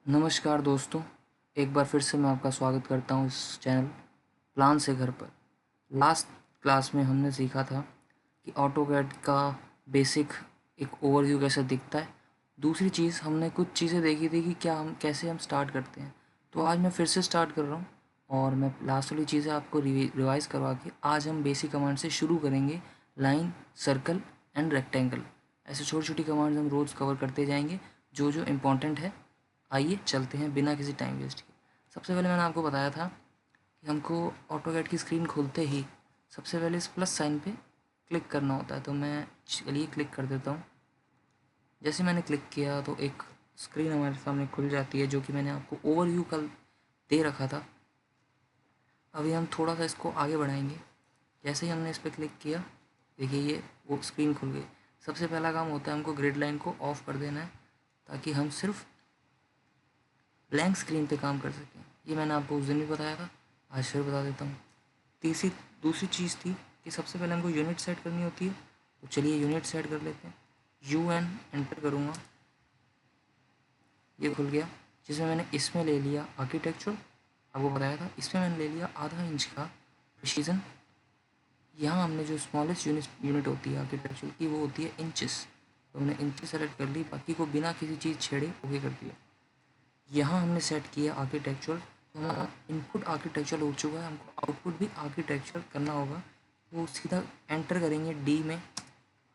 नमस्कार दोस्तों, एक बार फिर से मैं आपका स्वागत करता हूँ इस चैनल प्लान से घर पर। लास्ट क्लास में हमने सीखा था कि ऑटोकैड का बेसिक एक ओवरव्यू कैसे दिखता है। दूसरी चीज़ हमने कुछ चीज़ें देखी थी कि कैसे हम स्टार्ट करते हैं। तो आज मैं फिर से स्टार्ट कर रहा हूँ और मैं लास्ट वाली चीज़ें आपको रिवाइज करवा के आज हम बेसिक कमांड से शुरू करेंगे। लाइन, सर्कल एंड रेक्टेंगल, ऐसे छोटी छोटी कमांड्स हम रोज़ कवर करते जाएंगे जो जो इम्पोर्टेंट है। आइए चलते हैं बिना किसी टाइम वेस्ट के। सबसे पहले मैंने आपको बताया था कि हमको ऑटोकैड की स्क्रीन खोलते ही सबसे पहले इस प्लस साइन पे क्लिक करना होता है। तो मैं चलिए क्लिक कर देता हूँ। जैसे मैंने क्लिक किया तो एक स्क्रीन हमारे सामने खुल जाती है जो कि मैंने आपको ओवरव्यू कल दे रखा था। अभी हम थोड़ा सा इसको आगे बढ़ाएंगे। जैसे ही हमने इस पर क्लिक किया, देखिए ये वो स्क्रीन खुल गई। सबसे पहला काम होता है हमको ग्रिड लाइन को ऑफ कर देना है ताकि हम सिर्फ ब्लैंक स्क्रीन पे काम कर सकें। ये मैंने आपको उस दिन भी बताया था, आज फिर बता देता हूँ। तीसरी दूसरी चीज़ थी कि सबसे पहले हमको यूनिट सेट करनी होती है। तो चलिए यूनिट सेट कर लेते हैं। UN एंटर करूँगा, ये खुल गया। जिसमें मैंने इसमें ले लिया आर्किटेक्चर, आपको बताया था इसमें मैंने ले लिया आधा इंच का प्रिसीजन। यहाँ हमने जो स्मॉलेस्ट यूनिट होती है आर्किटेक्चर की वो होती है इंचेस। तो हमने इंचेस सेलेक्ट कर ली, बाकी को बिना किसी चीज़ छेड़े ओके कर दिया। यहाँ हमने सेट किया आर्किटेक्चर। तो हमारा इनपुट आर्किटेक्चर हो चुका है, हमको आउटपुट भी आर्किटेक्चर करना होगा। वो सीधा एंटर करेंगे डी में।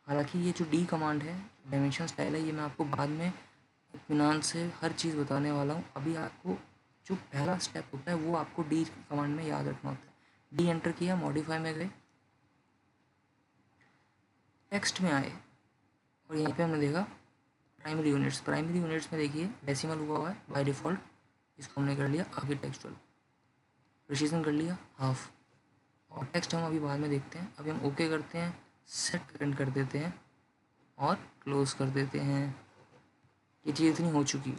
हालांकि ये जो डी कमांड है, डायमेंशन स्टाइल है, ये मैं आपको बाद में इत्मीनान से हर चीज़ बताने वाला हूँ। अभी आपको जो पहला स्टेप होता है वो आपको डी कमांड में याद रखना होता है। डी एंटर किया, मॉडिफाई में गए, टेक्स्ट में आए और यहाँ पे हमने देखा प्राइमरी यूनिट्स। प्राइमरी यूनिट्स में देखिए डेसिमल हुआ है बाय डिफ़ॉल्ट, इसको हमने कर लिया आर्किटेक्चुरल। प्रिसीजन कर लिया हाफ, और टेक्स्ट हम अभी बाद में देखते हैं। अभी हम ओके करते हैं, सेट करंट कर देते हैं और क्लोज कर देते हैं। ये चीज़ इतनी हो चुकी है।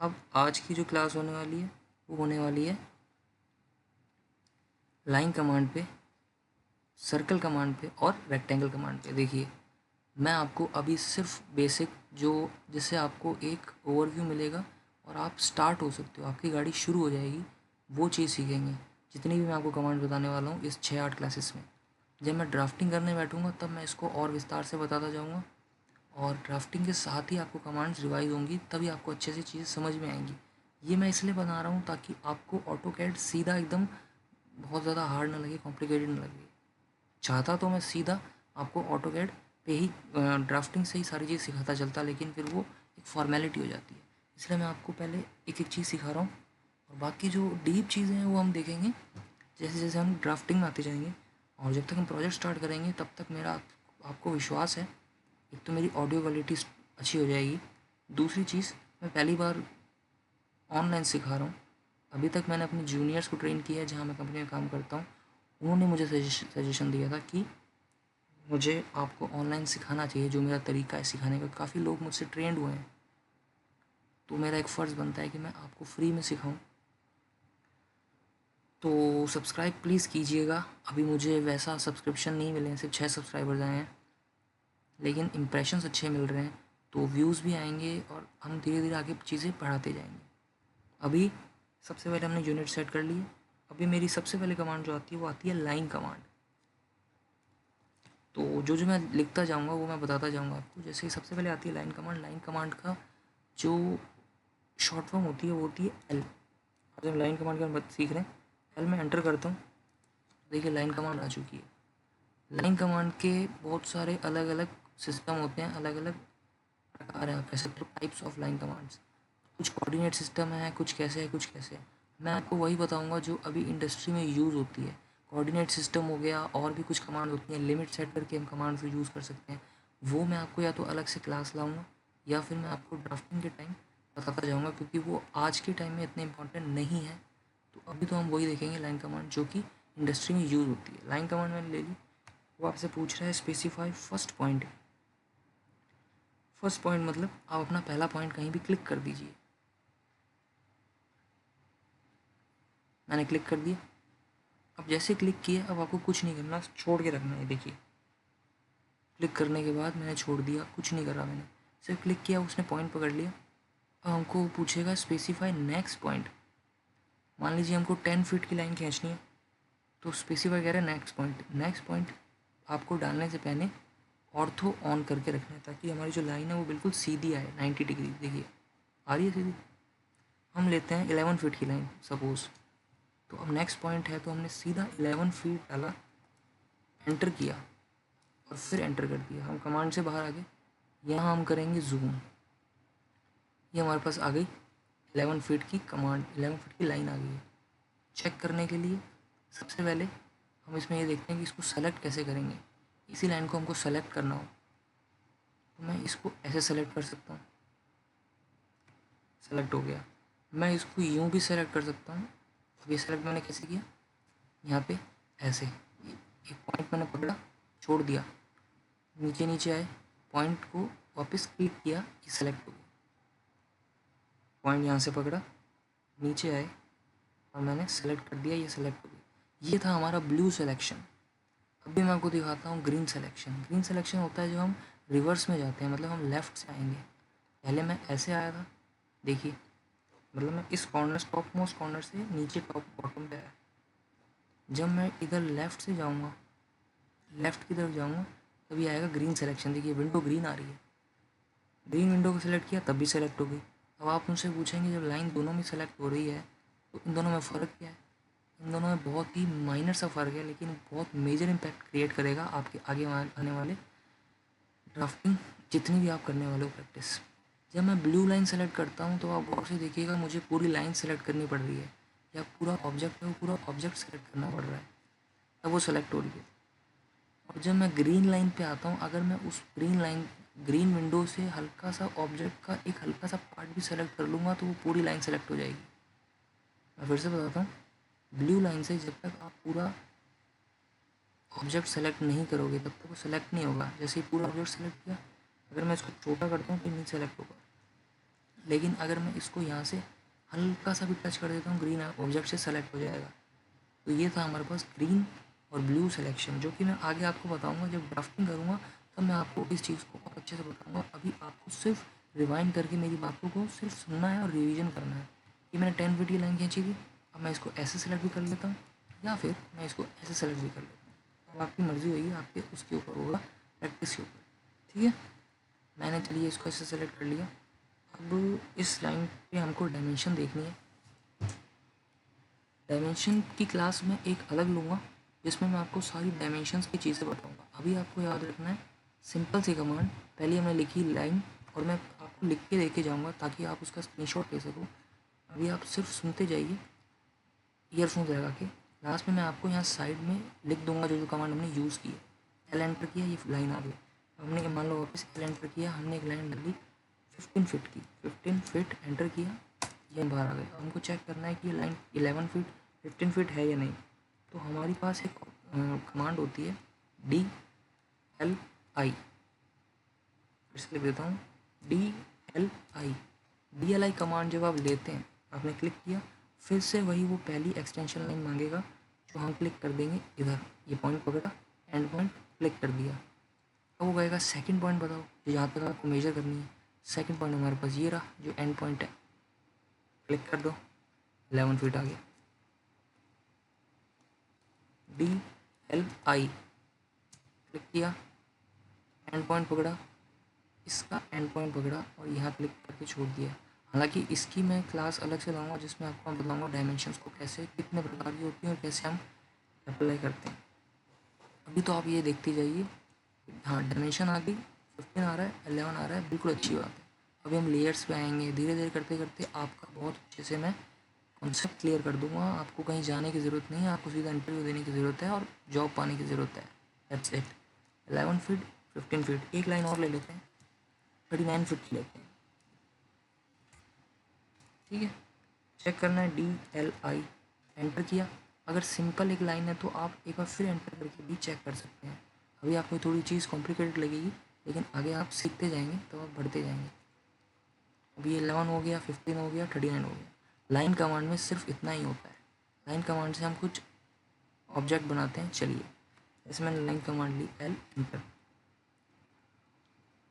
अब आज की जो क्लास होने वाली है वो होने वाली है लाइन कमांड पे, सर्कल कमांड पे और रेक्टेंगल कमांड पे। देखिए मैं आपको अभी सिर्फ बेसिक जो जिससे आपको एक ओवरव्यू मिलेगा और आप स्टार्ट हो सकते हो, आपकी गाड़ी शुरू हो जाएगी, वो चीज़ सीखेंगे। जितनी भी मैं आपको कमांड बताने वाला हूँ इस 6-8 क्लासेस में। जब मैं ड्राफ्टिंग करने बैठूँगा तब मैं इसको और विस्तार से बताता जाऊँगा, और ड्राफ्टिंग के साथ ही आपको कमांड्स रिवाइज होंगी, तभी आपको अच्छे से चीज़ें समझ में आएंगी। ये मैं इसलिए बना रहा हूँ ताकि आपको ऑटोकैड सीधा एकदम बहुत ज़्यादा हार्ड ना लगे, कॉम्प्लिकेटेड ना लगे। चाहता तो मैं सीधा आपको ऑटोकैड पे ही ड्राफ्टिंग से ही सारी चीज़ सिखाता चलता, लेकिन फिर वो एक फॉर्मेलिटी हो जाती है। इसलिए मैं आपको पहले एक एक चीज़ सिखा रहा हूँ, और बाकी जो डीप चीज़ें हैं वो हम देखेंगे जैसे जैसे हम ड्राफ्टिंग में आते जाएंगे। और जब तक हम प्रोजेक्ट स्टार्ट करेंगे तब तक मेरा आपको विश्वास है, एक तो मेरी ऑडियो क्वालिटी अच्छी हो जाएगी। दूसरी चीज़, मैं पहली बार ऑनलाइन सिखा रहा हूँ। अभी तक मैंने अपने जूनियर्स को ट्रेन किया है जहाँ मैं कंपनी में काम करता हूँ। उन्होंने मुझे सजेशन दिया था कि मुझे आपको ऑनलाइन सिखाना चाहिए, जो मेरा तरीका है सिखाने का। काफ़ी लोग मुझसे ट्रेंड हुए हैं, तो मेरा एक फ़र्ज़ बनता है कि मैं आपको फ्री में सिखाऊं। तो सब्सक्राइब प्लीज़ कीजिएगा। अभी मुझे वैसा सब्सक्रिप्शन नहीं मिले हैं, सिर्फ 6 सब्सक्राइबर्स आए हैं, लेकिन इम्प्रेशंस अच्छे मिल रहे हैं, तो व्यूज़ भी आएंगे और हम धीरे धीरे आगे चीज़ें बढ़ाते जाएंगे। अभी सबसे पहले हमने यूनिट सेट कर लिए। अभी मेरी सबसे पहले कमांड जो आती है वो आती है लाइन कमांड। तो जो जो मैं लिखता जाऊँगा वो मैं बताता जाऊँगा आपको। जैसे कि सबसे पहले आती है लाइन कमांड। लाइन कमांड का जो शॉर्ट फॉर्म होती है वो होती है एल। अब जब लाइन कमांड का हम सीख रहे हैं, एल में एंटर करता हूँ, देखिए लाइन कमांड आ चुकी है। लाइन कमांड के बहुत सारे अलग अलग सिस्टम होते हैं, अलग अलग प्रकार हैं, आप कह सकते हो टाइप्स ऑफ लाइन कमांड्स। कुछ कोऑर्डिनेट सिस्टम है, कुछ कैसे है, कुछ कैसे है। मैं आपको वही बताऊंगा जो अभी इंडस्ट्री में यूज़ होती है। कोऑर्डिनेट सिस्टम हो गया, और भी कुछ कमांड होती हैं, लिमिट सेट करके हम कमांड को यूज़ कर सकते हैं। वो मैं आपको या तो अलग से क्लास लाऊंगा या फिर मैं आपको ड्राफ्टिंग के टाइम बताता जाऊंगा, क्योंकि वो आज के टाइम में इतने इंपॉर्टेंट नहीं है। तो अभी तो हम वही देखेंगे लाइन कमांड जो कि इंडस्ट्री में यूज़ होती है। लाइन कमांड मैंने ले ली। वो आपसे पूछ रहा है specify first point. First point मतलब आप अपना पहला पॉइंट कहीं भी क्लिक कर दीजिए। मैंने क्लिक कर दिया। अब जैसे क्लिक किया, अब आपको कुछ नहीं करना, छोड़ के रखना है। देखिए क्लिक करने के बाद मैंने छोड़ दिया, कुछ नहीं करा मैंने, सिर्फ क्लिक किया, उसने पॉइंट पकड़ लिया। अब हमको पूछेगा स्पेसिफाई नेक्स्ट पॉइंट। मान लीजिए हमको 10 फीट की लाइन खींचनी है, तो स्पेसिफाई कह रहे हैं नेक्स्ट पॉइंट। नेक्स्ट पॉइंट आपको डालने से पहले ऑर्थो ऑन करके रखना है, ताकि हमारी जो लाइन है वो बिल्कुल सीधी आए 90 डिग्री। देखिए आ रही है सीधी। हम लेते हैं 11 फीट की लाइन सपोज, तो अब नेक्स्ट पॉइंट है तो हमने सीधा 11 फीट डाला, एंटर किया और फिर एंटर कर दिया। हम कमांड से बाहर आ गए, यहाँ हम करेंगे जूम। ये हमारे पास आ गई 11 फीट की कमांड, 11 फीट की लाइन आ गई है। चेक करने के लिए सबसे पहले हम इसमें ये देखते हैं कि इसको सेलेक्ट कैसे करेंगे। इसी लाइन को हमको सेलेक्ट करना हो तो मैं इसको ऐसे सेलेक्ट कर सकता हूँ, सेलेक्ट हो गया। मैं इसको यूँ भी सेलेक्ट कर सकता हूँ। अब ये सेलेक्ट मैंने कैसे किया, यहाँ पे ऐसे एक पॉइंट मैंने पकड़ा, छोड़ दिया, नीचे नीचे आए, पॉइंट को वापस क्लिक किया, ये सेलेक्ट हो गया। पॉइंट यहाँ से पकड़ा, नीचे आए और मैंने सेलेक्ट कर दिया, ये सेलेक्ट हो गया। ये था हमारा ब्लू सिलेक्शन। अभी मैं आपको दिखाता हूँ ग्रीन सिलेक्शन। ग्रीन सिलेक्शन होता है जो हम रिवर्स में जाते हैं, मतलब हम लेफ़्ट से आएंगे। पहले मैं ऐसे आया था, देखिए, मतलब मैं इस कॉर्नर, टॉप मोस्ट कॉर्नर से नीचे टॉप बॉटम पे आया। जब मैं इधर लेफ़्ट से जाऊँगा, लेफ़्ट की तरफ जाऊँगा, तभी आएगा ग्रीन सिलेक्शन। देखिए विंडो ग्रीन आ रही है, ग्रीन विंडो को सिलेक्ट किया तब भी सेलेक्ट हो गई। अब आप मुझसे पूछेंगे जब लाइन दोनों में सेलेक्ट हो रही है तो इन दोनों में फ़र्क क्या है। इन दोनों में बहुत ही माइनर सा फ़र्क है, लेकिन बहुत मेजर इम्पैक्ट क्रिएट करेगा आपके आगे आने वाले ड्राफ्टिंग, जितनी भी आप करने वाले हो प्रैक्टिस। जब मैं ब्लू लाइन सेलेक्ट करता हूँ तो आप गौर से देखिएगा मुझे पूरी लाइन सेलेक्ट करनी पड़ रही है, या पूरा ऑब्जेक्ट है वो पूरा ऑब्जेक्ट सेलेक्ट करना पड़ रहा है, तब वो सेलेक्ट हो रही है। और जब मैं ग्रीन लाइन पे आता हूँ, अगर मैं उस ग्रीन विंडो से हल्का सा ऑब्जेक्ट का एक हल्का सा पार्ट भी सेलेक्ट कर लूँगा तो वो पूरी लाइन सेलेक्ट हो जाएगी। मैं फिर से बताता हूँ, ब्लू लाइन से जब तक आप पूरा ऑब्जेक्ट सेलेक्ट नहीं करोगे तब तक वो सेलेक्ट नहीं होगा। जैसे ही पूरा ऑब्जेक्ट सेलेक्ट किया, अगर मैं इसको छोटा करता हूँ तो नहीं सेलेक्ट होगा, लेकिन अगर मैं इसको यहाँ से हल्का सा भी टच कर देता हूँ, ग्रीन ऑब्जेक्ट से सेलेक्ट हो जाएगा। तो ये था हमारे पास ग्रीन और ब्लू सिलेक्शन, जो कि मैं आगे आपको बताऊंगा जब ड्राफ्टिंग करूंगा, तब मैं आपको इस चीज़ को और अच्छे से बताऊंगा। अभी आपको सिर्फ रिवाइंड करके मेरी बातों को सिर्फ सुनना है और रिवीजन करना है कि मैंने 10 फीट की लाइन खींची थी, अब मैं इसको ऐसे सेलेक्ट भी कर लेता हूँ या फिर मैं इसको ऐसे सेलेक्ट भी कर लेता हूँ। अब आपकी मर्ज़ी होगी, आपके उसके ऊपर होगा, प्रैक्टिस के ऊपर। ठीक है, मैंने चलिए इसको ऐसे सेलेक्ट कर लिया। अब इस लाइन पे हमको डायमेंशन देखनी है। डायमेंशन की क्लास में एक अलग लूँगा जिसमें मैं आपको सारी डायमेंशंस की चीज़ें बताऊँगा। अभी आपको याद रखना है सिंपल सी कमांड, पहले हमने लिखी लाइन और मैं आपको लिख के देके जाऊँगा ताकि आप उसका स्क्रीनशॉट ले सको। अभी आप सिर्फ सुनते जाइए ईयरफोन लगा के। लास्ट में मैं आपको यहाँ साइड में लिख दूँगा जो जो कमांड हमने यूज़ की है। एल एंटर किया, ये लाइन आ गई। हमने मान लो वापस एल एंटर किया, हमने एक लाइन डाली 15 फीट की, 15 फीट एंटर किया, ये बाहर आ गए। हमको चेक करना है कि ये लाइन 11 फीट 15 फीट है या नहीं। तो हमारी पास एक कमांड होती है DLI, फिर से लिख देता हूँ DLI। DLI कमांड जब आप लेते हैं, आपने क्लिक किया, फिर से वही वो पहली एक्सटेंशन लाइन मांगेगा जो हम क्लिक कर देंगे इधर। ये पॉइंट पकड़ा, एंड पॉइंट क्लिक कर दिया। अब वो कहेगा सेकंड पॉइंट बताओ जो जहाँ तक आपको मेजर करनी है। सेकंड पॉइंट हमारे पास ये रहा जो एंड पॉइंट है, क्लिक कर दो, 11 फीट आ गया। DLI क्लिक किया, एंड पॉइंट पकड़ा, इसका एंड पॉइंट पकड़ा और यहाँ क्लिक करके छोड़ दिया। हालांकि इसकी मैं क्लास अलग से लाऊंगा जिसमें आपको मैं बताऊंगा डायमेंशंस को कैसे, कितने प्रकार की होती हैं और कैसे हम अप्लाई करते हैं। अभी तो आप ये देखते जाइए। हाँ, डायमेंशन आ गई, 15 आ रहा है, 11 आ रहा है, बिल्कुल अच्छी बात है। अभी हम लेयर्स पे आएंगे, धीरे धीरे करते करते आपका बहुत अच्छे से मैं कॉन्सेप्ट क्लियर कर दूंगा। आपको कहीं जाने की ज़रूरत नहीं है, आपको सीधा इंटरव्यू देने की ज़रूरत है और जॉब पाने की ज़रूरत है। That's it. 11 फीट 15 फीट, एक लाइन और ले लेते हैं, 39 फीट लेते हैं। ठीक है, चेक करना है DLI, एंटर किया। अगर सिंपल एक लाइन है तो आप एक बार फिर एंटर करके भी चेक कर सकते हैं। अभी आपको थोड़ी चीज़ कॉम्प्लिकेटेड लगेगी, लेकिन आगे आप सीखते जाएंगे तो आप बढ़ते जाएंगे। अभी 11 हो गया, 15 हो गया, 39 हो गया। लाइन कमांड में सिर्फ इतना ही होता है। लाइन कमांड से हम कुछ ऑब्जेक्ट बनाते हैं। चलिए, जैसे मैंने लाइन कमांड ली, L एंटर,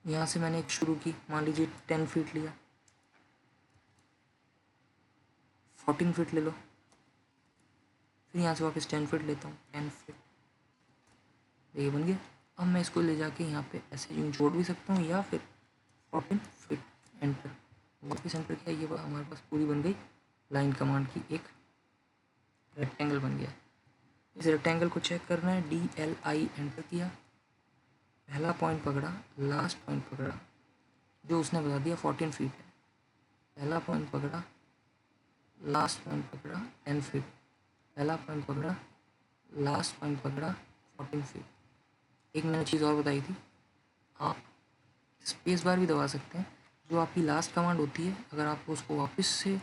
यहाँ से मैंने एक शुरू की, मान लीजिए 10 फीट लिया, 14 फीट ले लो, फिर यहाँ से वापस 10 फीट लेता हूँ, 10 फीट, ये बन गया। अब मैं इसको ले जाके यहाँ पे ऐसे यूँ जोड़ भी सकता हूँ, या फिर 14 फीट, एंटर, वापस एंटर किया, ये हमारे पास पूरी बन गई लाइन कमांड की एक रेक्टेंगल बन गया। इस रेक्टेंगल को चेक करना है, DLI एंटर किया, पहला पॉइंट पकड़ा, लास्ट पॉइंट पकड़ा, जो उसने बता दिया 14 फीट है, पहला पॉइंट पकड़ा, लास्ट पॉइंट पकड़ा 10 फीट, पहला पॉइंट पकड़ा, लास्ट पॉइंट पकड़ा 14 फीट। एक मैंने चीज़ और बताई थी, आप स्पेस बार भी दबा सकते हैं। जो आपकी लास्ट कमांड होती है, अगर आपको उसको वापस से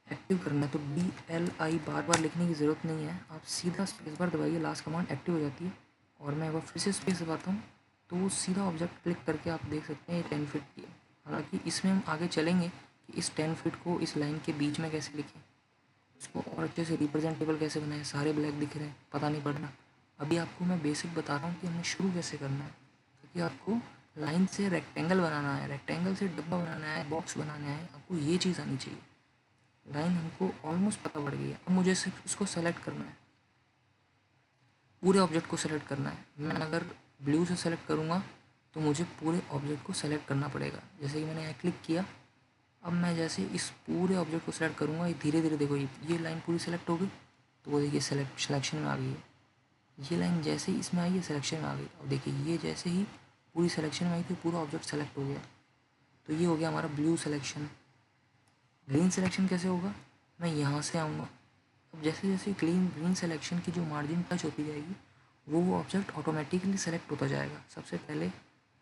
एक्टिव करना है तो DLI बार बार लिखने की ज़रूरत नहीं है, आप सीधा स्पेस बार दबाइए, लास्ट कमांड एक्टिव हो जाती है। और मैं एक बार फिर से स्पेस दबाता हूँ तो वो सीधा ऑब्जेक्ट क्लिक करके आप देख सकते हैं ये 10 फीट की है। हालांकि इसमें हम आगे चलेंगे कि इस 10 फीट को इस लाइन के बीच में कैसे लिखें, इसको और अच्छे से रिप्रेजेंटेबल कैसे बनाएं, सारे ब्लैक दिख रहे हैं, पता नहीं पड़ रहा। अभी आपको मैं बेसिक बता रहा हूँ कि हमें शुरू कैसे करना है, क्योंकि आपको लाइन से रेक्टेंगल बनाना है, रेक्टेंगल से डब्बा बनाना है, बॉक्स बनाना है, आपको ये चीज़ आनी चाहिए। लाइन हमको ऑलमोस्ट पता पड़ गई है, अब मुझे सिर्फ उसको सेलेक्ट करना है, पूरे ऑब्जेक्ट को सेलेक्ट करना है। मैं अगर ब्लू से सेलेक्ट करूँगा तो मुझे पूरे ऑब्जेक्ट को सेलेक्ट करना पड़ेगा। जैसे कि मैंने यहाँ क्लिक किया, अब मैं जैसे इस पूरे ऑब्जेक्ट को सेलेक्ट करूँगा, ये धीरे धीरे देखो ये लाइन पूरी सेलेक्ट हो गई, तो वो देखिए सिलेक्शन में आ गई है। ये लाइन जैसे ही इसमें आई है सिलेक्शन में आ गई, और देखिए ये जैसे ही पूरी सिलेक्शन में आई थी पूरा ऑब्जेक्ट सेलेक्ट हो गया। तो ये हो गया हमारा ब्लू सिलेक्शन। ग्रीन सिलेक्शन कैसे होगा, मैं यहाँ से आऊँगा, अब जैसे जैसे ग्रीन सिलेक्शन की जो मार्जिन टच होती जाएगी वो ऑब्जेक्ट ऑटोमेटिकली सेलेक्ट होता जाएगा। सबसे पहले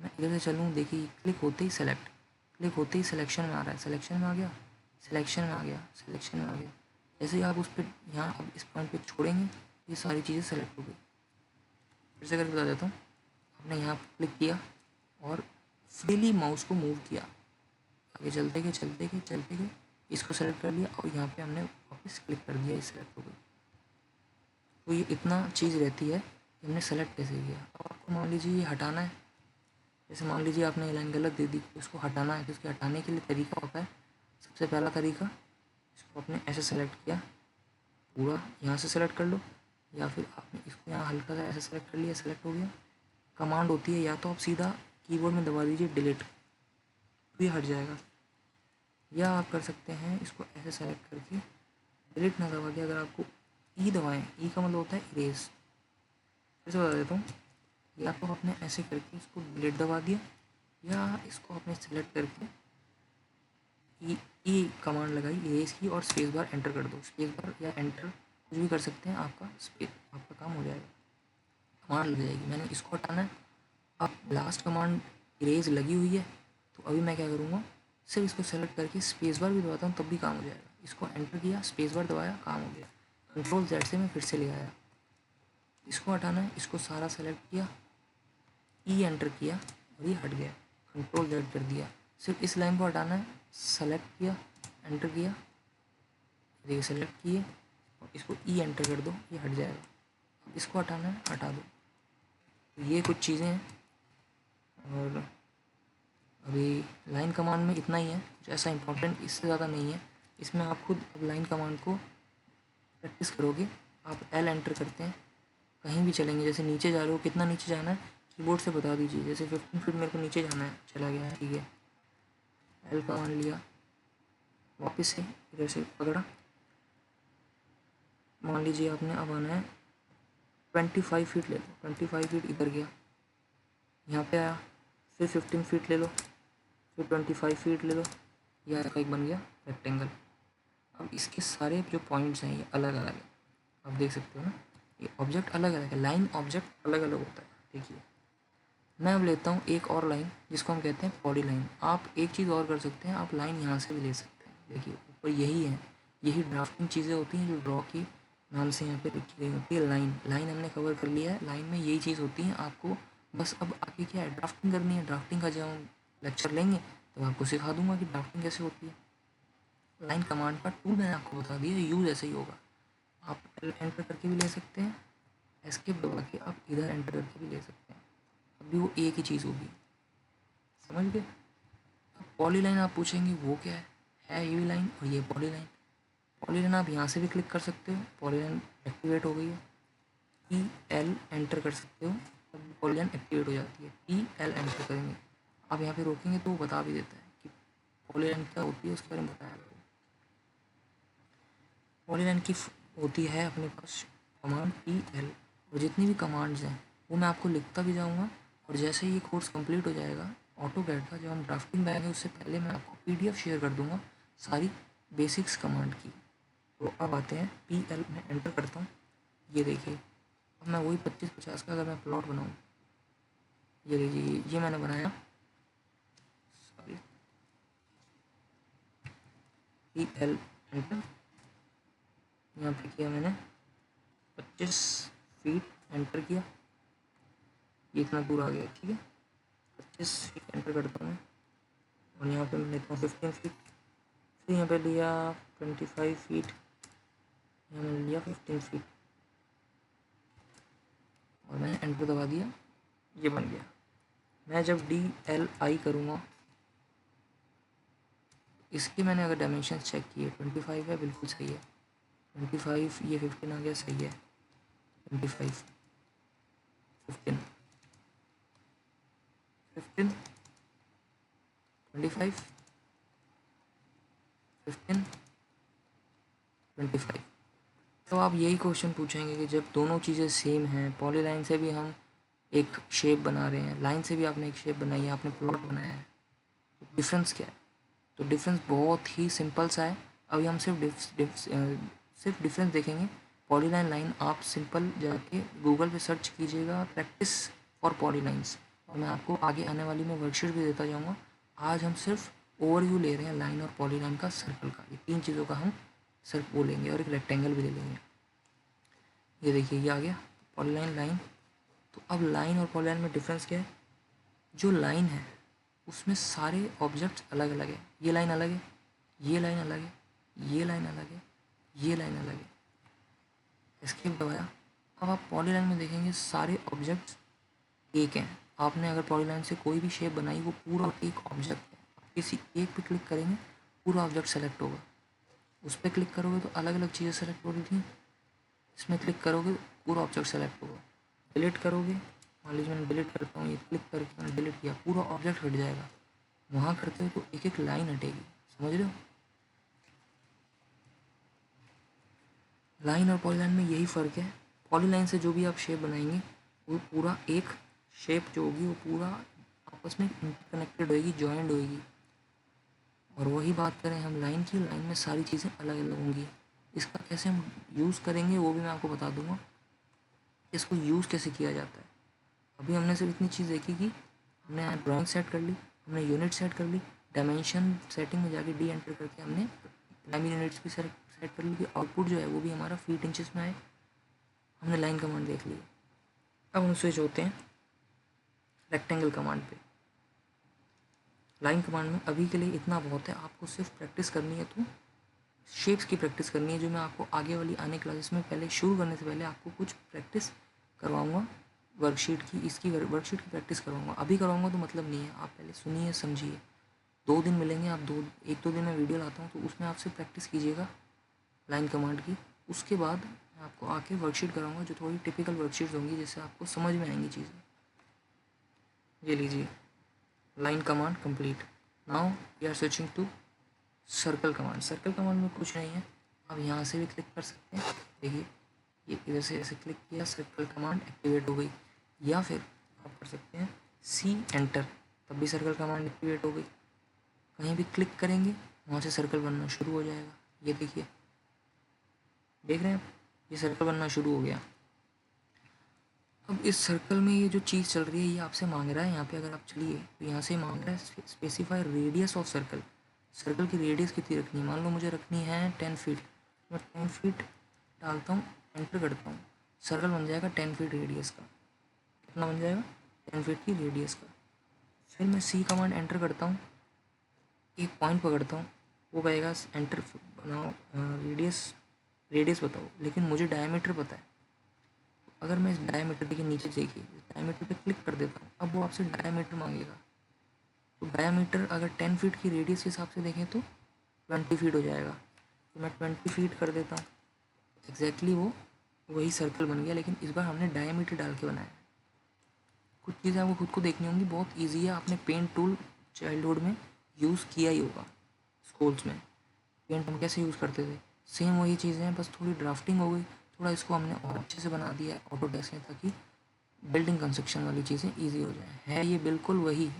मैं इधर से चलूँ, देखिए क्लिक होते ही सेलेक्ट, क्लिक होते ही सिलेक्शन में आ रहा है, सिलेक्शन में आ गया, सिलेक्शन में आ गया, सिलेक्शन में आ गया। जैसे ही आप उस पर यहाँ अब इस पॉइंट पे छोड़ेंगे ये सारी चीज़ें सेलेक्ट हो गई। फिर से करके बता देता हूँ, आपने यहाँ क्लिक किया और फ्रीली माउस को मूव किया, आगे चलते गए चलते गए चलते गए, इसको सेलेक्ट कर लिया और यहाँ पे हमने वापस क्लिक कर दिया, ये सेलेक्ट हो गई। तो ये इतना चीज़ रहती है कि हमने सेलेक्ट कैसे किया। अब आपको मान लीजिए ये हटाना है, जैसे मान लीजिए आपने ये लाइन गलत दे दी, तो इसको हटाना है, तो इसके हटाने के लिए तरीका होता है। सबसे पहला तरीका, इसको आपने ऐसे सेलेक्ट किया, पूरा यहाँ से सेलेक्ट कर लो, या फिर आपने इसको यहाँ हल्का सा ऐसे सेलेक्ट कर लिया, सेलेक्ट हो गया। कमांड होती है, या तो आप सीधा कीबोर्ड में दबा दीजिए डिलीट, तो ये हट जाएगा, या आप कर सकते हैं इसको ऐसे सेलेक्ट करके डिलीट ना दबा के अगर आपको ई दबाएं, ई का मतलब होता है इरेज। फिर से बता देता हूँ, या तो आपने ऐसे करके इसको डिलीट दबा दिया, या इसको आपने सेलेक्ट करके ई कमांड लगाई इरेज की और स्पेस बार एंटर कर दो, स्पेस बार या एंटर कुछ भी कर सकते हैं, आपका काम हो जाएगा, कमांड लग जाएगी। मैंने इसको हटाना है, अब लास्ट कमांड इरेज लगी हुई है, तो अभी मैं क्या करूँगा, सिर्फ इसको सेलेक्ट करके स्पेस बार भी दबाता हूँ तब भी काम हो जाएगा। इसको एंटर किया, स्पेस बार दबाया, काम हो गया। कंट्रोल Z से मैं फिर से ले आया, इसको हटाना है, इसको सारा सेलेक्ट किया, ई एंटर किया और ये हट गया, कंट्रोल Z कर दिया। सिर्फ इस लाइन को हटाना है, सेलेक्ट किया, एंटर किया, देखिए सेलेक्ट किए और इसको ई एंटर कर दो, ये हट जाएगा। अब इसको हटाना है, हटा दो। तो ये कुछ चीज़ें हैं, और अभी लाइन कमांड में इतना ही है, कुछ ऐसा इंपॉर्टेंट इससे ज़्यादा नहीं है। इसमें आप खुद अब लाइन कमांड को प्रैक्टिस करोगे, आप L एंटर करते हैं, कहीं भी चलेंगे, जैसे नीचे जा रहे हो, कितना नीचे जाना है कीबोर्ड से बता दीजिए, जैसे 15 फीट मेरे को नीचे जाना है, चला गया है, ठीक है, L कमांड लिया, वापस से इधर से पकड़ा, मान लीजिए आपने अब आना है 25 फीट ले लो, 25 फीट इधर गया, यहाँ पे आया, फिर 15 फीट ले लो, फिर 25 फीट ले लो, यह आपका एक बन गया रेक्टेंगल। अब इसके सारे जो पॉइंट्स हैं ये अलग अलग है, आप देख सकते हो ना, ये ऑब्जेक्ट अलग अलग है, लाइन ऑब्जेक्ट अलग अलग होता है। देखिए मैं अब लेता हूँ एक और लाइन जिसको हम कहते हैं पॉली लाइन। आप एक चीज़ और कर सकते हैं, आप लाइन यहाँ से भी ले सकते हैं। देखिए ऊपर यही है, यही ड्राफ्टिंग चीज़ें होती हैं जो ड्रॉ की नाम से यहाँ पे लिखी गई होती है। लाइन लाइन हमने कवर कर लिया है, लाइन में यही चीज़ होती है। आपको बस अब आगे क्या है, ड्राफ्टिंग करनी है। ड्राफ्टिंग का जब हम लेक्चर लेंगे तो आपको सिखा दूंगा कि ड्राफ्टिंग कैसे होती है। लाइन कमांड का टूल मैंने आपको बता दिया, यूज़ ऐसे ही होगा। आप एंटर करके भी ले सकते हैं, एस्केप दबा के आप इधर एंटर करके भी ले सकते हैं, अभी वो एक ही चीज़ होगी, समझ गए। अब पॉली लाइन आप पूछेंगे वो क्या है ये भी लाइन और ये पॉली लाइन। पॉलीलाइन आप यहाँ से भी क्लिक कर सकते हो, पॉलीलाइन एक्टिवेट हो गई है। PL एंटर कर सकते हो, तब पॉलीलाइन एक्टिवेट हो जाती है। PL एंटर करेंगे, आप यहाँ पे रोकेंगे तो वो बता भी देता है कि पॉलीलाइन क्या होती है, उसके बारे में बताया आपको। पॉलीलाइन की होती है अपने पास कमांड PL, और जितनी भी कमांड्स हैं वो मैं आपको लिखता भी जाऊँगा, और जैसे ही ये कोर्स कंप्लीट हो जाएगा ऑटोकैड का, जब हम ड्राफ्टिंग में आएंगे उससे पहले मैं आपको PDF शेयर कर दूँगा सारी बेसिक्स कमांड की। तो अब आते हैं PL में एंटर करता हूँ। ये देखिए, अब मैं वही 25-50 का अगर मैं प्लॉट बनाऊँ, ये देखिए ये मैंने बनाया, सॉरी, PL एंटर, यहाँ पे किया मैंने 25 फीट एंटर किया, ये इतना दूर आ गया, ठीक है। 25 फीट एंटर करता हूँ मैं, और यहाँ पे मैं लेता हूँ 15 फीट, फिर यहाँ पे लिया 25 फीट, यहाँ मैंने लिया 15 फीट, और मैंने एंटर दबा दिया, ये बन गया। मैं जब DLI करूँगा, इसके मैंने अगर डायमेंशन चेक किए 25 है, बिल्कुल सही है। 25, ये 15 आ गया, सही है। 25, 15, 15, 25, 15, 25। तो आप यही क्वेश्चन पूछेंगे कि जब दोनों चीज़ें सेम हैं, पॉलीलाइन से भी हम एक शेप बना रहे हैं, लाइन से भी आपने एक शेप बनाई है, आपने प्लॉट बनाया है, तो डिफरेंस क्या है? तो डिफरेंस बहुत ही सिंपल सा है। अभी हम सिर्फ डिफरेंस देखेंगे। पॉलीलाइन लाइन आप सिंपल जाके गूगल पे सर्च कीजिएगा प्रैक्टिस फॉर पॉलीलाइंस, और मैं आपको आगे आने वाली में वर्कशीट भी देता जाऊँगा। आज हम सिर्फ ओवरव्यू ले रहे हैं लाइन और पॉलीलाइन का, सर्कल का, ये 3 चीज़ों का हम सिर्फ वो लेंगे, और एक रेक्टेंगल भी ले लेंगे। ये देखिए ये आ गया पॉलीलाइन लाइन। तो अब लाइन और पॉलीलाइन में डिफरेंस क्या है? जो लाइन है उसमें सारे ऑब्जेक्ट्स अलग अलग है। ये लाइन अलग है, ये लाइन अलग है, ये लाइन अलग है, ये लाइन अलग है। एस्केप दबाया। अब आप पॉलीलाइन में देखेंगे सारे ऑब्जेक्ट्स एक हैं। आपने अगर पॉलीलाइन से कोई भी शेप बनाई, वो पूरा एक ऑब्जेक्ट है। आप किसी एक पे क्लिक करेंगे, पूरा ऑब्जेक्ट सेलेक्ट होगा। उस पर क्लिक करोगे तो अलग अलग चीज़ें सेलेक्ट हो रही थी, इसमें क्लिक करोगे तो पूरा ऑब्जेक्ट सेलेक्ट होगा। डिलीट करोगे, मान लीजिए मैंने डिलीट करता हूँ, ये क्लिक करके मैंने डिलीट किया, पूरा ऑब्जेक्ट हट जाएगा। वहाँ करते हो तो एक एक लाइन हटेगी, समझ रहे हो? लाइन और पॉलीलाइन में यही फ़र्क है। पॉलीलाइन से जो भी आप शेप बनाएंगे, वो पूरा एक शेप जो होगी वो पूरा आपस में इंटरकनेक्टेड होएगी, जॉइंड होएगी। और वही बात करें हम लाइन की, लाइन में सारी चीज़ें अलग अलग होंगी। इसका कैसे हम यूज़ करेंगे वो भी मैं आपको बता दूंगा, इसको यूज़ कैसे किया जाता है। अभी हमने सिर्फ इतनी चीज़ देखी कि हमने ड्राइंग सेट कर ली, हमने यूनिट सेट कर ली, डायमेंशन सेटिंग में जाके डी एंटर करके हमने प्राइमरी यूनिट्स भी सेट कर ली कि आउटपुट जो है वो भी हमारा फीट इंचेस में आए। हमने लाइन कमांड देख ली। अब हम स्विच होते हैं रेक्टेंगल कमांड पे। लाइन कमांड में अभी के लिए इतना बहुत है, आपको सिर्फ प्रैक्टिस करनी है, तो शेप्स की प्रैक्टिस करनी है, जो मैं आपको आगे वाली आने क्लासेस में पहले शुरू करने से पहले आपको कुछ प्रैक्टिस करवाऊँगा वर्कशीट की, इसकी वर्कशीट की प्रैक्टिस करवाऊँगा। अभी करवाऊँगा तो मतलब नहीं है, आप पहले सुनिए समझिए। 2 दिन मिलेंगे, आप 1-2 दिन में वीडियो लाता हूँ, तो उसमें आपसे प्रैक्टिस कीजिएगा लाइन कमांड की। उसके बाद मैं आपको आके वर्कशीट कराऊँगा, जो थोड़ी टिपिकल वर्कशीट्स होंगी, जिससे आपको समझ में आएंगी चीज़ें। ये लीजिए, line command complete. Now we are switching to circle command. Circle command में कुछ नहीं है, आप यहाँ से भी क्लिक कर सकते हैं। देखिए ये इधर से ऐसे क्लिक किया, सर्कल कमांड एक्टिवेट हो गई। या फिर आप कर सकते हैं C एंटर, तब भी सर्कल कमांड एक्टिवेट हो गई। कहीं भी क्लिक करेंगे वहाँ से सर्कल बनना शुरू हो जाएगा। ये देखिए, देख रहे हैं आप, ये सर्कल बनना शुरू हो गया। अब इस सर्कल में ये जो चीज़ चल रही है, ये आपसे मांग रहा है, यहाँ पे अगर आप चलिए तो यहाँ से मांग रहा है specify radius of circle. Circle की रेडियस कितनी रखनी है? मान लो मुझे रखनी है 10 फीट, मैं 10 फीट डालता हूँ, एंटर करता हूँ, सर्कल बन जाएगा 10 फीट रेडियस का। कितना बन जाएगा? 10 फीट की रेडियस का। फिर मैं C कमांड एंटर करता हूँ, एक पॉइंट पकड़ता हूँ, वो कहेगा एंटर बनाओ, रेडियस बताओ, लेकिन मुझे डायमीटर पता है। अगर मैं इस डायमीटर के नीचे देखिए, इस डायमीटर पे क्लिक कर देता हूँ, अब वो आपसे डायमीटर मांगेगा। तो डायमीटर अगर 10 फीट की रेडियस के हिसाब से देखें तो 20 फीट हो जाएगा। तो मैं 20 फीट कर देता हूँ। एग्जैक्टली वो वही सर्कल बन गया, लेकिन इस बार हमने डायमीटर डाल के बनाया है। कुछ चीज़ें आपको खुद को देखनी होंगी, बहुत ईजी है। आपने पेंट टूल चाइल्डहुड में यूज़ किया ही होगा, स्कूल्स में पेंट हम कैसे यूज़ करते थे, सेम वही चीज़ें हैं, बस थोड़ी ड्राफ्टिंग हो गई, थोड़ा इसको हमने और अच्छे से बना दिया है ऑटोडेस्क में, ताकि बिल्डिंग कंस्ट्रक्शन वाली चीज़ें ईजी हो जाए। है ये बिल्कुल वही,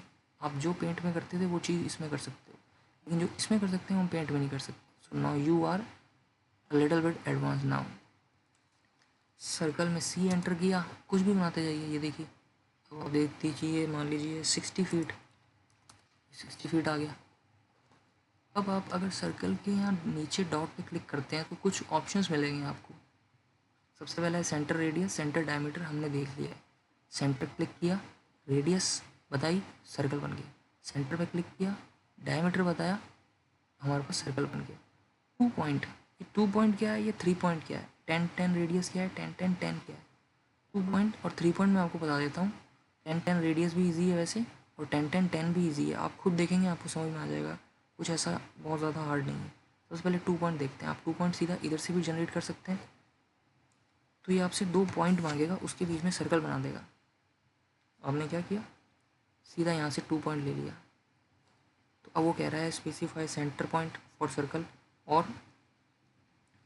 आप जो पेंट में करते थे वो चीज़ इसमें कर सकते हो, लेकिन जो इसमें कर सकते हैं हम पेंट में नहीं कर सकते। So now you are a little bit advance now. Circle में सी एंटर किया, कुछ भी बनाते जाइए। ये देखिए, अब आप देख दीजिए, मान लीजिए 60 फीट, 60 फीट आ गया। अब आप अगर सर्कल के यहाँ नीचे डॉट पे क्लिक करते हैं तो कुछ ऑप्शंस मिलेंगे आपको। सबसे पहला है सेंटर रेडियस, सेंटर डायमीटर हमने देख लिया है। सेंटर क्लिक किया, रेडियस बताई, सर्कल बन गया। सेंटर पे क्लिक किया, डायमीटर बताया, हमारे पास सर्कल बन गया। 2 पॉइंट, ये 2 पॉइंट क्या है, ये 3 पॉइंट क्या है, 10-10 रेडियस क्या है, 10-10-10 क्या है। 2 पॉइंट और 3 पॉइंट मैं आपको बता देता हूँ। 10-10 रेडियस भी ईजी है वैसे, और 10-10-10 भी ईजी है। आप खुद देखेंगे आपको समझ में आ जाएगा, कुछ ऐसा बहुत ज़्यादा हार्ड नहीं है। सबसे पहले 2 पॉइंट देखते हैं। आप 2 पॉइंट सीधा इधर से भी जनरेट कर सकते हैं। तो ये आपसे 2 पॉइंट मांगेगा, उसके बीच में सर्कल बना देगा। आपने क्या किया, सीधा यहाँ से 2 पॉइंट ले लिया। तो अब वो कह रहा है specify centre point for circle और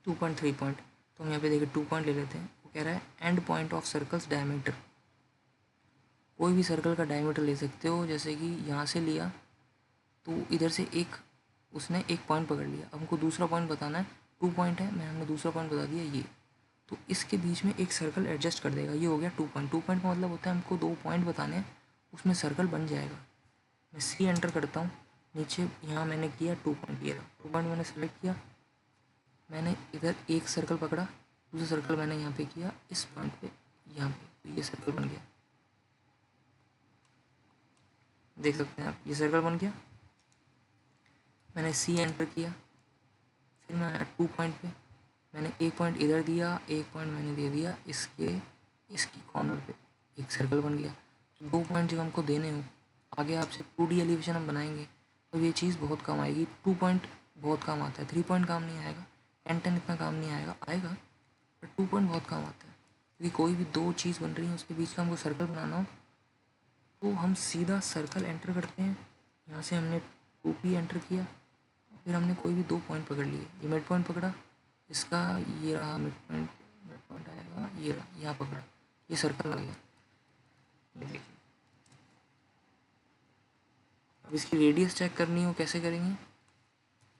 2 पॉइंट 3 पॉइंट। तो हम यहाँ पे देखिए 2 पॉइंट ले लेते हैं। वो कह रहा है and point of circles diameter. कोई भी सर्कल का डायमीटर ले सकते हो, जैसे कि यहाँ से लिया तो इधर से एक उसने एक पॉइंट पकड़ लिया। अब हमको दूसरा पॉइंट बताना है, 2 पॉइंट है, मैं हमने दूसरा पॉइंट बता दिया ये। तो इसके बीच में एक सर्कल एडजस्ट कर देगा। ये हो गया 2 पॉइंट। 2 पॉइंट का मतलब होता है हमको 2 पॉइंट बताने हैं, उसमें सर्कल बन जाएगा। मैं सी एंटर करता हूँ, नीचे यहाँ मैंने किया 2 पॉइंट, ये 2 पॉइंट मैंने सेलेक्ट किया। मैंने इधर एक सर्कल पकड़ा, दूसरा सर्कल मैंने यहाँ पे किया इस पॉइंट पे, यहाँ पे, तो ये सर्कल बन गया। देख सकते हैं आप, ये सर्कल बन गया। मैंने सी एंटर किया, फिर मैं आया 2 पॉइंट पे, मैंने एक पॉइंट इधर दिया, एक पॉइंट मैंने दे दिया इसकी कॉर्नर पे, एक सर्कल बन गया। तो 2 पॉइंट जब हमको देने हो, आगे आपसे 2D एलिवेशन हम बनाएंगे तो ये चीज़ बहुत काम आएगी। 2 पॉइंट बहुत काम आता है, 3 पॉइंट काम नहीं आएगा, 10-10 इतना काम नहीं आएगा, पर 2 पॉइंट बहुत काम आता है। क्योंकि कोई भी 2 चीज़ बन रही है, उसके बीच का हमको सर्कल बनाना हो, तो हम सीधा सर्कल एंटर करते हैं। यहाँ से हमने 2P एंटर किया, फिर हमने कोई भी 2 पॉइंट पकड़ लिए। ये मिड पॉइंट पकड़ा, इसका ये रहा मिड पॉइंट आएगा, ये रहा, यहाँ पकड़ा, ये सर्कल आ गया। ये देखिए, अब इसकी रेडियस चेक करनी हो कैसे करेंगे,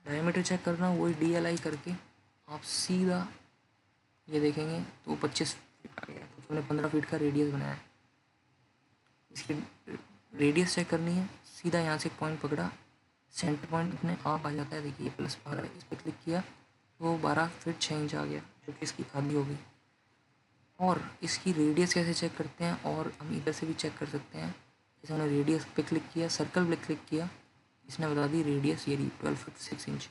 डायमीटर चेक करना हो वही DLI करके आप सीधा ये देखेंगे तो 25 फीट आ गया। तो हमने 15 फीट का रेडियस बनाया है। इसकी रेडियस चेक करनी है, सीधा यहाँ से एक पॉइंट पकड़ा, सेंटर पॉइंट अपने आप आ जाता है। देखिए +12, इस पर क्लिक किया तो 12 फीट 6 इंच आ गया, जो कि इसकी आधी हो गई। और इसकी रेडियस कैसे चेक करते हैं, और हम इधर से भी चेक कर सकते हैं। जैसे हमने रेडियस पे क्लिक किया, सर्कल पे क्लिक किया, इसने बता दी रेडियस ये रही 12 फीट 6 इंच।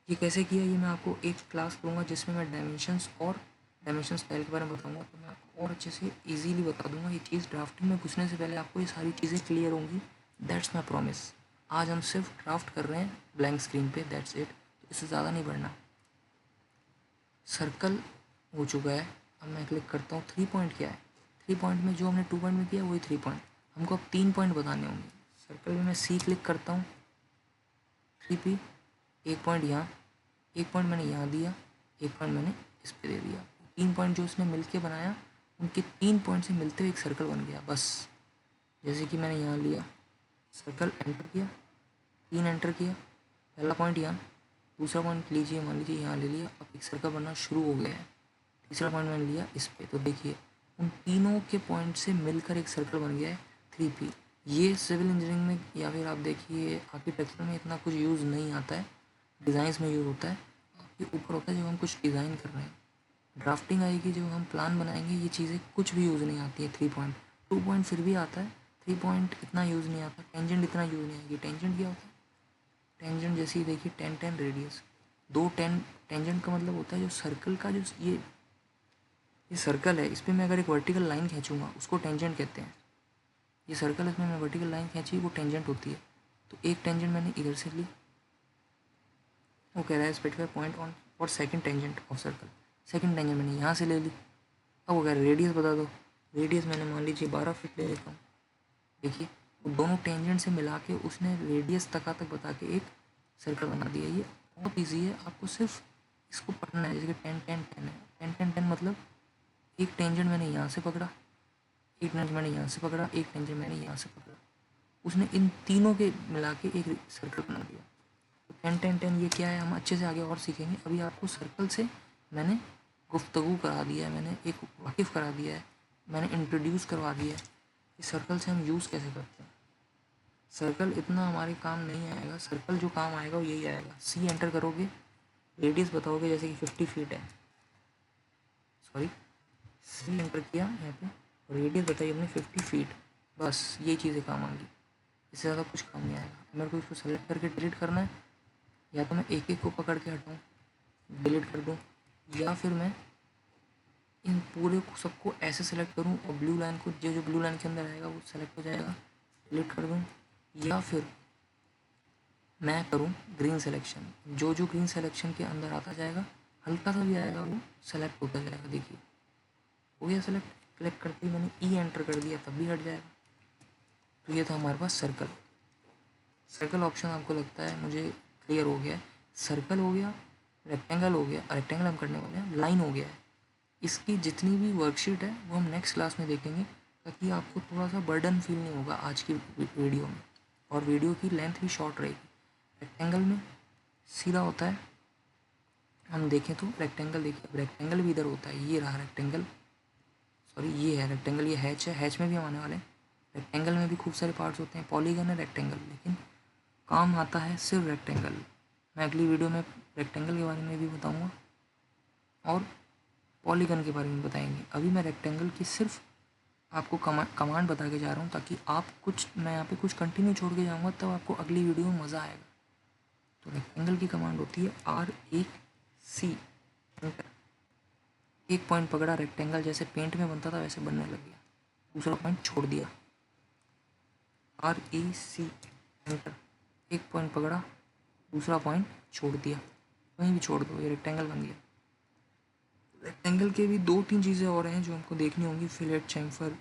ये कैसे किया, ये मैं आपको एक क्लास दूंगा जिसमें मैं डायमेंशंस और डायमेंशन स्टाइल के बारे में बताऊंगा, तो मैं आपको और अच्छे से इजीली बता दूंगा। ये चीज़ ड्राफ्टिंग में घुसने से पहले आपको ये सारी चीज़ें क्लियर होंगी, दैट्स माई प्रॉमिस। आज हम सिर्फ ड्राफ्ट कर रहे हैं ब्लैंक स्क्रीन पे, दैट्स इट, तो इससे ज़्यादा नहीं बढ़ना। सर्कल हो चुका है, अब मैं क्लिक करता हूँ 3 पॉइंट क्या है। 3 पॉइंट में जो हमने 2 पॉइंट में किया वही 3 पॉइंट, हमको अब 3 पॉइंट बताने होंगे। सर्कल में मैं सी क्लिक करता हूँ, 3P, एक पॉइंट यहाँ, एक पॉइंट मैंने यहाँ दिया, एक पॉइंट मैंने इस पे दे दिया। 3 पॉइंट जो उसने मिलके बनाया, उनके 3 पॉइंट से मिलते हुए एक सर्कल बन गया बस। जैसे कि मैंने यहाँ लिया, सर्कल एंटर किया, 3 एंटर किया, पहला पॉइंट यहाँ, दूसरा पॉइंट लीजिए, मान लीजिए यहाँ ले लिया, अब एक सर्कल बनना शुरू हो गया है। तीसरा पॉइंट मैंने लिया इस पे, तो देखिए उन तीनों के पॉइंट से मिलकर एक सर्कल बन गया है 3P। ये सिविल इंजीनियरिंग में या फिर आप देखिए आर्किटेक्चर में इतना कुछ यूज़ नहीं आता है, डिज़ाइंस में यूज़ होता है। आपके ऊपर होता है जब हम कुछ डिज़ाइन कर रहे हैं, ड्राफ्टिंग आएगी जब हम प्लान बनाएंगे, ये चीज़ें कुछ भी यूज़ नहीं आती है। 3 पॉइंट, 2 पॉइंट फिर भी आता है, 3 पॉइंट इतना यूज़ नहीं आता। टेंजेंट इतना यूज़ नहीं आएगी। टेंजेंट क्या होता है, टेंजेंट जैसे ही देखिए 10-10 रेडियस, 2-10 टेंजेंट का मतलब होता है जो सर्कल का जो ये सर्कल है, इस पर मैं अगर एक वर्टिकल लाइन खींचूंगा उसको टेंजेंट कहते हैं। ये सर्कल, इसमें मैं वर्टिकल लाइन खींची, वो टेंजेंट होती है। तो एक टेंजेंट मैंने इधर से ली, वो कह रहा है स्पेसिफाई पॉइंट ऑन और second tangent of circle. Second tangent मैंने यहाँ से ले ली। अब वो कह रहा रेडियस बता दो। रेडियस मैंने मान लीजिए 12 फीट ले लेता हूँ। देखिए वो दोनों टेंजेंट से मिला के उसने रेडियस तक बता के एक सर्कल बना दिया। ये बहुत ईजी है, आपको सिर्फ इसको पढ़ना है। जैसे कि 10 10 10 है, 10 10 10 मतलब एक टेंजेंट मैंने यहाँ से पकड़ा, एक टेंजेंट मैंने यहाँ से पकड़ा, एक टेंजेंट मैंने यहाँ से पकड़ा, उसने इन तीनों के मिला के एक सर्कल बना दिया। तो 10 10 10 ये क्या है हम अच्छे से आगे और सीखेंगे। अभी आपको सर्कल से मैंने गुफ्तगू करा दिया है, मैंने एक वाकिफ़ करा दिया है, मैंने इंट्रोड्यूस करवा दिया है कि सर्कल से हम यूज़ कैसे करते हैं। सर्कल इतना हमारे काम नहीं आएगा, सर्कल जो काम आएगा वो यही आएगा। सी एंटर करोगे, रेडियस बताओगे जैसे कि 50 फीट है, सॉरी सी एंटर किया यहाँ पे, रेडियस बताइए अपने 50 फीट, बस ये चीज़ें काम आएंगी, इससे ज़्यादा कुछ काम नहीं आएगा। मेरे को इसको सेलेक्ट करके डिलीट करना है, या तो मैं एक एक को पकड़ के हटाऊँ डिलीट कर दूँ, या फिर मैं इन पूरे को सबको ऐसे सेलेक्ट करूँ और ब्लू लाइन को जो ब्लू लाइन के अंदर आएगा वो सेलेक्ट हो जाएगा, डिलीट कर दूँ, या फिर मैं करूँ ग्रीन सिलेक्शन। जो जो ग्रीन सिलेक्शन के अंदर आता जाएगा, हल्का सा भी आएगा वो सेलेक्ट होता जाएगा। देखिए हो गया सेलेक्ट, क्लिक करते ही मैंने ई एंटर कर दिया तब भी हट जाएगा। तो ये था हमारे पास सर्कल। सर्कल ऑप्शन आपको लगता है मुझे क्लियर हो गया है। सर्कल हो गया, रेक्टेंगल हो गया, रेक्टेंगल हम करने वाले हैं, लाइन हो गया है। इसकी जितनी भी वर्कशीट है वो हम नेक्स्ट क्लास में देखेंगे, ताकि आपको थोड़ा सा बर्डन फील नहीं होगा आज की वीडियो में, और वीडियो की लेंथ भी शॉर्ट रहेगी। रेक्टेंगल में सीधा होता है, हम देखें तो रेक्टेंगल, देखिए रेक्टेंगल भी इधर होता है, ये रहा रेक्टेंगल, सॉरी ये है रेक्टेंगल, ये हैच है, हैच में भी हम आने वाले हैं। रेक्टेंगल में भी खूब सारे पार्ट्स होते हैं, पॉलीगन है रेक्टेंगल, लेकिन काम आता है सिर्फ रेक्टेंगल। मैं अगली वीडियो में रेक्टेंगल के बारे में भी बताऊँगा और पॉलीगन के बारे में बताएंगे। अभी मैं रेक्टेंगल की सिर्फ आपको कमांड बता के जा रहा हूँ, ताकि आप कुछ, मैं यहाँ पे कुछ कंटिन्यू छोड़ के जाऊँगा तब आपको अगली वीडियो में मज़ा आएगा। तो रेक्टेंगल की कमांड होती है RAC एंटर। एक पॉइंट पकड़ा, रेक्टेंगल जैसे पेंट में बनता था वैसे बनने लग गया, दूसरा पॉइंट छोड़ दिया, RAC एंटर। एक पॉइंट पकड़ा, दूसरा पॉइंट छोड़ दिया, वहीं भी छोड़ दो, ये रेक्टेंगल बन गया। रेक्टेंगल के भी 2-3 चीज़ें और हैं जो हमको देखनी होंगी, फिलेट, चैम्फर,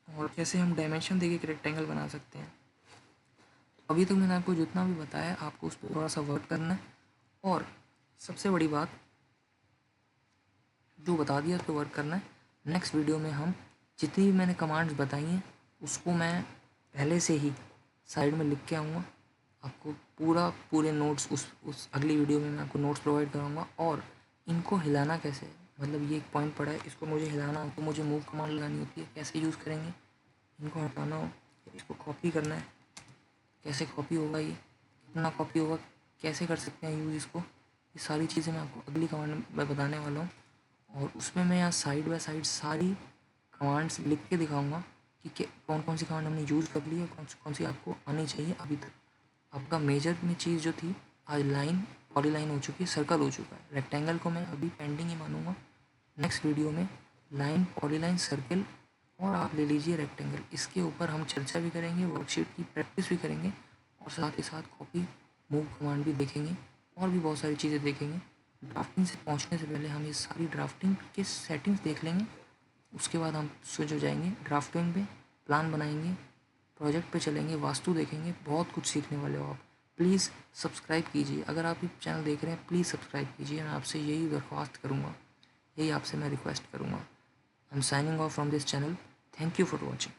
और कैसे हम डायमेंशन देके एक रेक्टेंगल बना सकते हैं। तो अभी तक मैंने आपको जितना भी बताया, आपको उस पर थोड़ा सा वर्क करना है, और सबसे बड़ी बात जो बता दिया उस पर वर्क करना है। नेक्स्ट वीडियो में हम जितनी भी मैंने कमांड्स बताई हैं उसको मैं पहले से ही साइड में लिख के आऊँगा, आपको पूरे नोट्स उस अगली वीडियो में मैं आपको नोट्स प्रोवाइड कराऊँगा। और इनको हिलाना कैसे है, मतलब ये एक पॉइंट पड़ा है, इसको मुझे हिलाना हो तो मुझे मूव कमांड लगानी होती है, कैसे यूज़ करेंगे। इनको हटाना हो, इसको कॉपी करना है, कैसे कॉपी होगा, ये कितना कॉपी होगा, कैसे कर सकते हैं यूज़ इसको, ये सारी चीज़ें मैं आपको अगली कमांड में बताने वाला हूँ। और उसमें मैं यहाँ साइड बाय साइड सारी कमांड्स लिख के दिखाऊँगा कि कौन कौन सी कमांड हमने यूज़ कर ली है, कौन सी आपको आनी चाहिए। अभी तक आपका मेजर में चीज़ जो थी, आज लाइन पॉलीलाइन हो चुकी है, सर्कल हो चुका है। रेक्टेंगल को मैं अभी पेंडिंग ही मानूंगा। नेक्स्ट वीडियो में लाइन, पॉलीलाइन, सर्कल और आप ले लीजिए रेक्टेंगल, इसके ऊपर हम चर्चा भी करेंगे, वर्कशीट की प्रैक्टिस भी करेंगे, और साथ ही साथ कॉपी मूव कमांड भी देखेंगे, और भी बहुत सारी चीज़ें देखेंगे। ड्राफ्टिंग से पहुंचने से पहले हम ये सारी ड्राफ्टिंग के सेटिंग्स देख लेंगे, उसके बाद हम स्विच हो जाएंगे ड्राफ्टिंग पे, प्लान बनाएंगे, प्रोजेक्ट पे चलेंगे, वास्तु देखेंगे, बहुत कुछ सीखने वाले हो आप। प्लीज़ सब्सक्राइब कीजिए, अगर आप ये चैनल देख रहे हैं प्लीज़ सब्सक्राइब कीजिए, मैं आपसे यही दरख्वास्त करूँगा, यही आपसे मैं रिक्वेस्ट करूँगा। I am signing off from this channel. Thank you for watching.